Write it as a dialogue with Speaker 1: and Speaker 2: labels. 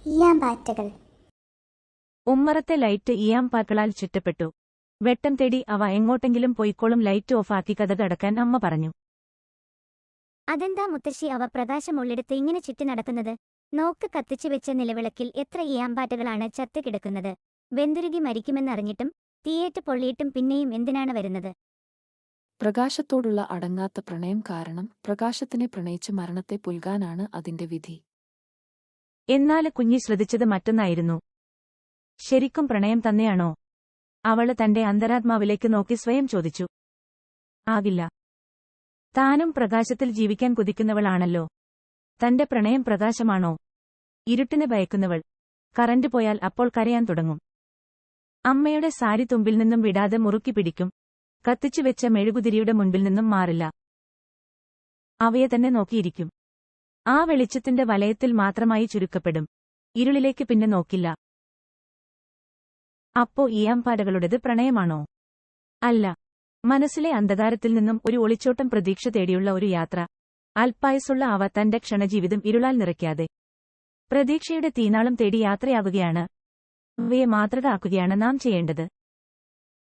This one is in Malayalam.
Speaker 1: ഈയാമ്പാറ്റകൾ.
Speaker 2: ഉമ്മറത്തെ ലൈറ്റ് ഈയാമ്പാറ്റകളാൽ ചുറ്റപ്പെട്ടു. വെട്ടം തേടി അവ എങ്ങോട്ടെങ്കിലും പോയിക്കോളും. ലൈറ്റ് ഓഫാക്കി കതകടക്കാൻ അമ്മ പറഞ്ഞു.
Speaker 1: അതെന്താ മുത്തശ്ശി അവ പ്രകാശമുള്ളിടത്ത് ഇങ്ങനെ ചുറ്റി നടക്കുന്നത്? നോക്ക്, കത്തിച്ചു വെച്ച നിലവിളക്കിൽ എത്ര ഈയാമ്പാറ്റകളാണ് ചത്ത് കിടക്കുന്നത്. വെന്തുരുകി മരിക്കുമെന്നറിഞ്ഞിട്ടും തീയേറ്റ് പൊള്ളിയിട്ടും പിന്നെയും എന്തിനാണ് വരുന്നത്?
Speaker 3: പ്രകാശത്തോടുള്ള അടങ്ങാത്ത പ്രണയം കാരണം പ്രകാശത്തിനെ പ്രണയിച്ച് മരണത്തെ പുൽകാനാണ് അതിന്റെ വിധി.
Speaker 2: എന്നാല് കുഞ്ഞി ശ്രദ്ധിച്ചത് മറ്റൊന്നായിരുന്നു. ശരിക്കും പ്രണയം തന്നെയാണോ? അവള് തന്റെ അന്തരാത്മാവിലേക്ക് നോക്കി സ്വയം ചോദിച്ചു. ആകില്ല. താനും പ്രകാശത്തിൽ ജീവിക്കാൻ കൊതിക്കുന്നവളാണല്ലോ. തന്റെ പ്രണയം പ്രകാശമാണോ? ഇരുട്ടിനെ ഭയക്കുന്നവൾ. കറന്റ് പോയാൽ അപ്പോൾ കരയാൻ തുടങ്ങും. അമ്മയുടെ സാരി തുമ്പിൽ നിന്നും വിടാതെ മുറുക്കി പിടിക്കും. കത്തിച്ചുവെച്ച മെഴുകുതിരിയുടെ മുൻപിൽ നിന്നും മാറില്ല. അവയെ തന്നെ നോക്കിയിരിക്കും. ആ വെളിച്ചത്തിന്റെ വലയത്തിൽ മാത്രമായി ചുരുക്കപ്പെടും. ഇരുളിലേക്ക് പിന്നെ നോക്കില്ല. അപ്പോ ഈയാമ്പാറ്റകളുടേത് പ്രണയമാണോ? അല്ല. മനസ്സിലെ അന്ധകാരത്തിൽ നിന്നും ഒരു ഒളിച്ചോട്ടം, പ്രതീക്ഷ തേടിയുള്ള ഒരു യാത്ര. അല്പായുസ്സുള്ള അവ തന്റെ ക്ഷണജീവിതം ഇരുളാൽ നിറയ്ക്കാതെ പ്രതീക്ഷയുടെ തീനാളം തേടി യാത്രയാവുകയാണ്. അവയെ മാതൃക ആക്കുകയാണ് നാം ചെയ്യേണ്ടത്.